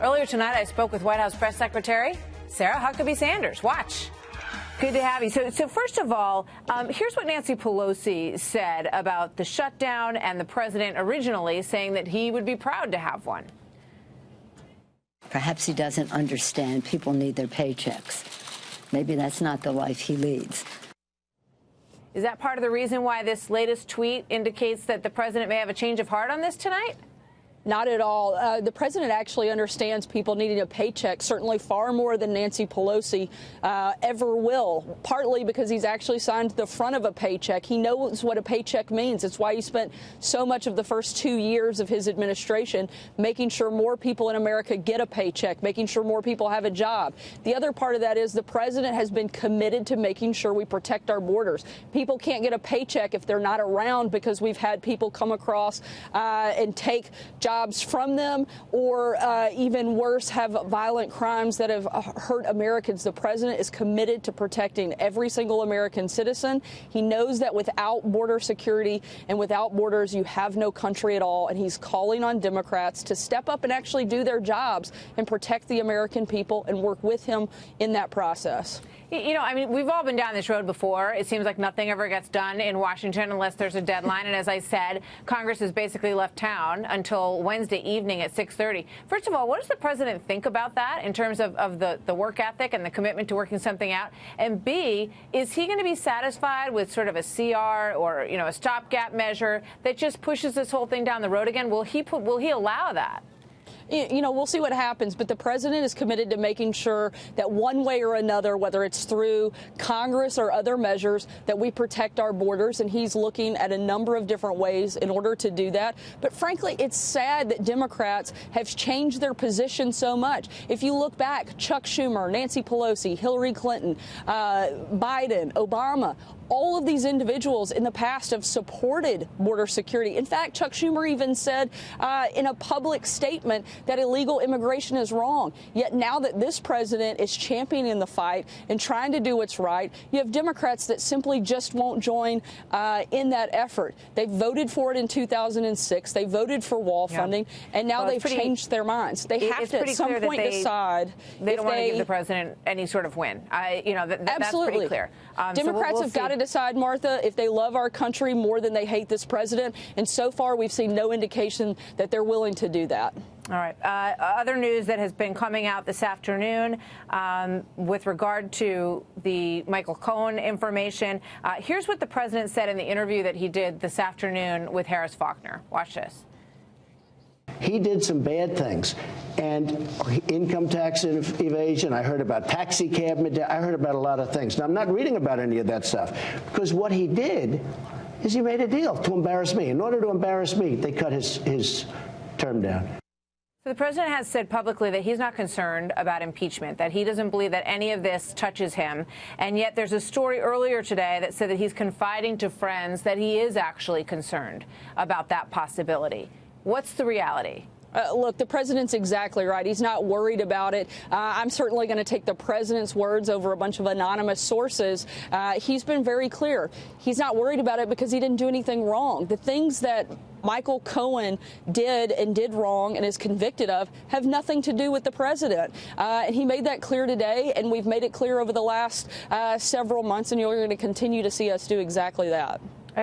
Earlier tonight, I spoke with White House Press Secretary Sarah Huckabee Sanders. Watch. Good to have you. So first of all, here's what Nancy Pelosi said about the shutdown and the president originally saying that he would be proud to have one. Perhaps he doesn't understand people need their paychecks. Maybe that's not the life he leads. Is that part of the reason why this latest tweet indicates that the president may have a change of heart on this tonight? Not at all. The president actually understands people needing a paycheck, certainly far more than Nancy Pelosi ever will, partly because he's actually signed the front of a paycheck. He knows what a paycheck means. It's why he spent so much of the first 2 years of his administration making sure more people in America get a paycheck, making sure more people have a job. The other part of that is the president has been committed to making sure we protect our borders. People can't get a paycheck if they're not around because we've had people come across and take jobs from them, or even worse, have violent crimes that have hurt Americans. The president is committed to protecting every single American citizen. He knows that without border security and without borders, you have no country at all. And he's calling on Democrats to step up and actually do their jobs and protect the American people and work with him in that process. You know, I mean, we've all been down this road before. It seems like nothing ever gets done in Washington unless there's a deadline. And as I said, Congress has basically left town until Wednesday evening at 6:30. First of all, what does the president think about that in terms of the work ethic and the commitment to working something out? And B, is he going to be satisfied with sort of a CR or, you know, a stopgap measure that just pushes this whole thing down the road again? Will he allow that? You know, we'll see what happens, but the president is committed to making sure that one way or another, whether it's through Congress or other measures, that we protect our borders, and he's looking at a number of different ways in order to do that. But frankly, it's sad that Democrats have changed their position so much. If you look back, Chuck Schumer, Nancy Pelosi, Hillary Clinton, Biden, Obama, all of these individuals in the past have supported border security. In fact, Chuck Schumer even said in a public statement that illegal immigration is wrong. Yet now that this president is championing the fight and trying to do what's right, you have Democrats that simply just won't join in that effort. They voted for it in 2006. They voted for wall funding, and now they've changed their minds. They have to at some point decide they don't want to give the president any sort of win. That's pretty clear. Democrats have got to decide, Martha, if they love our country more than they hate this president. And so far, we've seen no indication that they're willing to do that. All right. Other news that has been coming out this afternoon with regard to the Michael Cohen information. Here's what the president said in the interview that he did this afternoon with Harris Faulkner. Watch this. He did some bad things, and income tax evasion. I heard about taxi cab. I heard about a lot of things. Now, I'm not reading about any of that stuff, because what he did is he made a deal to embarrass me. In order to embarrass me, they cut his term down. So the president has said publicly that he's not concerned about impeachment, that he doesn't believe that any of this touches him. And yet there's a story earlier today that said that he's confiding to friends that he is actually concerned about that possibility. What's the reality? Look, the president's exactly right. He's not worried about it. I'm certainly going to take the president's words over a bunch of anonymous sources. He's been very clear. He's not worried about it because he didn't do anything wrong. The things that Michael Cohen did wrong and is convicted of have nothing to do with the president. And he made that clear today, and we've made it clear over the last several months, and you're going to continue to see us do exactly that.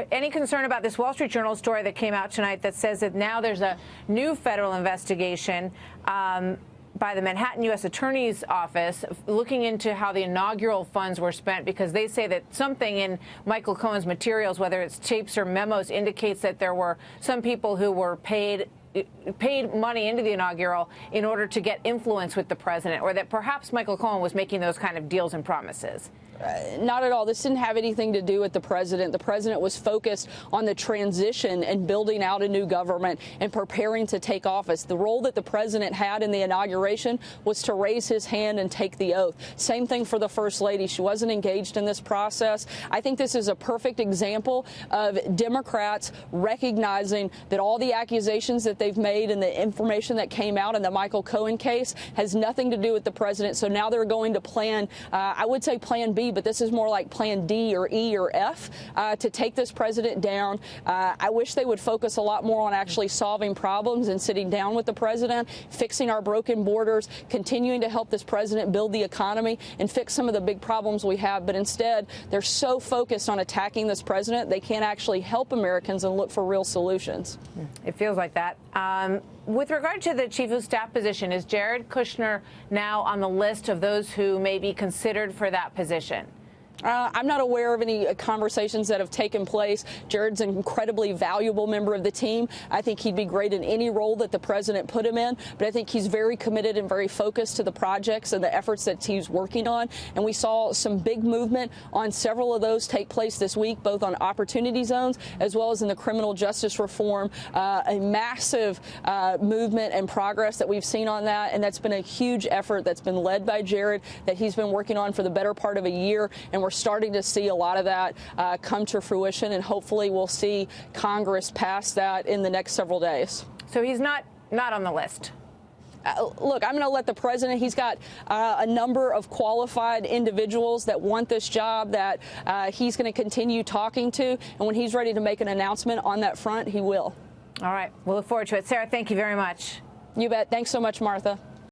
Any concern about this Wall Street Journal story that came out tonight that says that now there's a new federal investigation by the Manhattan U.S. Attorney's Office looking into how the inaugural funds were spent, because they say that something in Michael Cohen's materials, whether it's tapes or memos, indicates that there were some people who were paid money into the inaugural in order to get influence with the president, or that perhaps Michael Cohen was making those kind of deals and promises? Not at all. This didn't have anything to do with the president. The president was focused on the transition and building out a new government and preparing to take office. The role that the president had in the inauguration was to raise his hand and take the oath. Same thing for the first lady. She wasn't engaged in this process. I think this is a perfect example of Democrats recognizing that all the accusations that they've made and the information that came out in the Michael Cohen case has nothing to do with the president. So now they're going to plan, I would say plan B, but this is more like plan D or E or F to take this president down. I wish they would focus a lot more on actually solving problems and sitting down with the president, fixing our broken borders, continuing to help this president build the economy and fix some of the big problems we have. But instead, they're so focused on attacking this president, they can't actually help Americans and look for real solutions. It feels like that. With regard to the chief of staff position, is Jared Kushner now on the list of those who may be considered for that position? I'm not aware of any conversations that have taken place. Jared's an incredibly valuable member of the team. I think he'd be great in any role that the president put him in, but I think he's very committed and very focused to the projects and the efforts that he's working on. And we saw some big movement on several of those take place this week, both on opportunity zones as well as in the criminal justice reform. A massive movement and progress that we've seen on that, and that's been a huge effort that's been led by Jared that he's been working on for the better part of a year, and we're starting to see a lot of that come to fruition, and hopefully we'll see Congress pass that in the next several days. So he's not on the list. Look, I'm going to let the president, he's got a number of qualified individuals that want this job that he's going to continue talking to, and when he's ready to make an announcement on that front, he will. All right. We'll look forward to it. Sarah, thank you very much. You bet. Thanks so much, Martha.